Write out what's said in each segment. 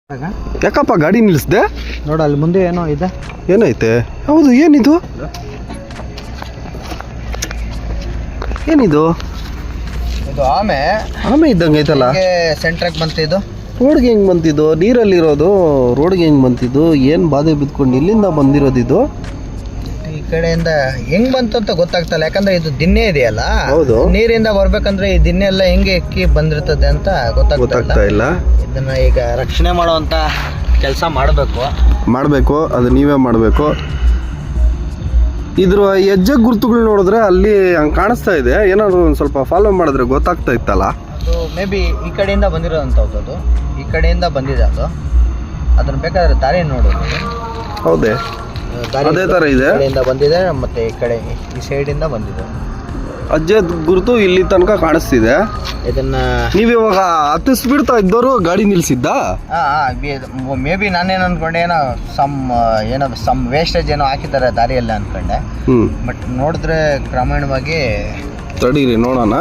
ಯಾಕಪ್ಪ ಗಾಡಿ ನಿಲ್ಲಿಸ್ದೆ? ನೋಡ ಅಲ್ಲಿ ಮುಂದೆ ಏನೋ ಇದೆ. ಏನೈತೆ? ಹೌದು, ಏನಿದು? ಏನಿದು? ಇದು ಆಮೆ ಇದ್ದಂಗೆ ಐತಲ್ಲ. ಸೆಂಟ್ರಾಗಿ ಬಂತು. ಇದು ರೋಡ್ಗೆ ಹೆಂಗ್ ಬಂತಿದ್ದು? ನೀರಲ್ಲಿರೋದು ರೋಡ್ಗೆ ಹೆಂಗ್ ಬಂತಿದ್ದು? ಏನು ಬಾಧೆ ಬಿದ್ಕೊಂಡು ಇಲ್ಲಿಂದ ಬಂದಿರೋದು ಇದು? ಈ ಕಡೆಯಿಂದ ಹೆಂಗ್ ಬಂತು ಅಂತ ಗೊತ್ತಾಗ್ತಲ್ಲ, ಯಾಕಂದ್ರೆ ಇದು ದಿನ್ನೆ ಇದೆಯಲ್ಲ. ಹೌದು, ನೀರಿಂದ ಬರ್ಬೇಕಂದ್ರೆ ಈ ದಿನ್ನೆ ಎಲ್ಲ ಹೆಂಗೆ ಎಕ್ಕಿ ಬಂದಿರ್ತದೆ ಅಂತ ಗೊತ್ತಾಗ್ತಾ ಇಲ್ಲ. ಇದನ್ನ ಈಗ ರಕ್ಷಣೆ ಮಾಡುವಂತ ಕೆಲಸ ಮಾಡಬೇಕು. ಅದು ನೀವೇ ಮಾಡಬೇಕು. ಇದ್ರ ಹೆಜ್ಜೆ ಗುರುತುಗಳು ನೋಡಿದ್ರೆ ಅಲ್ಲಿ ಹಂಗೆ ಕಾಣಿಸ್ತಾ ಇದೆ. ಏನಾದ್ರು ಒಂದು ಸ್ವಲ್ಪ ಫಾಲೋ ಮಾಡಿದ್ರೆ ಗೊತ್ತಾಗ್ತಾ ಇತ್ತಲ್ಲ. ಅದು ಮೇ ಬಿ ಈ ಕಡೆಯಿಂದ ಬಂದಿರೋದಂಥದ್ದು. ಅದು ಈ ಕಡೆಯಿಂದ ಬಂದಿದೆ. ಅದು ಅದನ್ನ ಬೇಕಾದ್ರೆ ದಾರಿ ನೋಡು. ಹೌದೇ? ಅದೇ ಥರ ಇದೆ. ಕಡೆಯಿಂದ ಬಂದಿದೆ, ಮತ್ತೆ ಈ ಕಡೆ ಈ ಸೈಡಿಂದ ಬಂದಿದೆ. ಹೆಜ್ಜೆ ಗುರುತು ಇಲ್ಲಿ ತನಕ ಕಾಣಿಸ್ತಿದೆ. ಇದನ್ನ ನೀವಿವಾಗ ಹತ್ತಿಸ್ಬಿಡ್ತಾ ಇದ್ದವರು ಗಾಡಿ ನಿಲ್ಸಿದ್ದ? ಮೇ ಬಿ ನಾನೇನು ಅನ್ಕೊಂಡೆ, ಏನೋ ಸಮ್ ವೇಸ್ಟೇಜ್ ಏನೋ ಹಾಕಿದ್ದಾರೆ ದಾರಿಯಲ್ಲಿ ಅನ್ಕೊಂಡೆ. ಬಟ್ ನೋಡಿದ್ರೆ ಕ್ರಮೇಣವಾಗಿ ತಡೀರಿ ನೋಡೋಣ.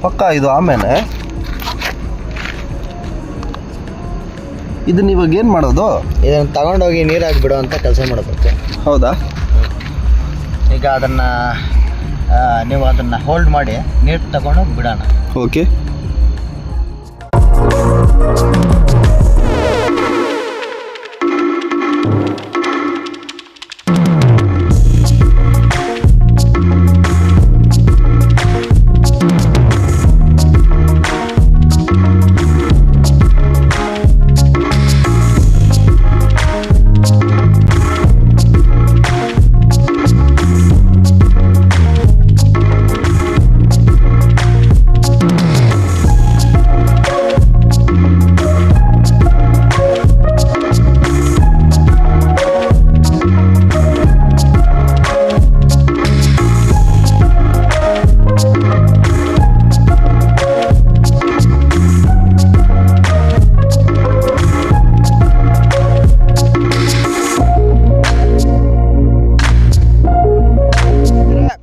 ಪಕ್ಕ ಇದು ಆಮೇಲೆ ಇದನ್ನ ಇವಾಗ ಏನು ಮಾಡೋದು? ಇದನ್ನು ತಗೊಂಡೋಗಿ ನೀರಾಗಿ ಬಿಡೋ ಅಂತ ಕೆಲಸ ಮಾಡಬೇಕು. ಹೌದಾ? ಈಗ ನೀವು ಅದನ್ನು ಹೋಲ್ಡ್ ಮಾಡಿ ನೀರು ತಗೊಂಡೋಗಿ ಬಿಡೋಣ. ಓಕೆ.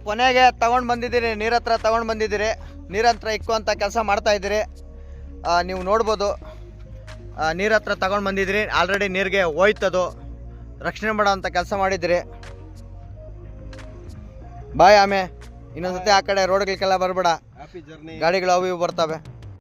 ಕೊನೆಗೆ ತಗೊಂಡು ಬಂದಿದ್ದೀರಿ, ನೀರ ಹತ್ರ ತಗೊಂಡು ಬಂದಿದ್ದೀರಿ. ನೀರ ಹತ್ರ ಇಕ್ಕುವಂಥ ಕೆಲಸ ಮಾಡ್ತಾ ಇದ್ದೀರಿ. ನೀವು ನೋಡ್ಬೋದು, ನೀರ ಹತ್ರ ತಗೊಂಡು ಬಂದಿದ್ದೀರಿ. ಆಲ್ರೆಡಿ ನೀರಿಗೆ ಹೋಯ್ತದು. ರಕ್ಷಣೆ ಮಾಡೋವಂಥ ಕೆಲಸ ಮಾಡಿದ್ದೀರಿ. ಬಾಯ್ ಆಮೆ, ಇನ್ನೊಂದ್ಸತಿ ಆ ಕಡೆ ರೋಡ್ಗಳಿಗೆಲ್ಲ ಬರಬೇಡ. ಗಾಡಿಗಳು ಅವು ಇವು ಬರ್ತವೆ.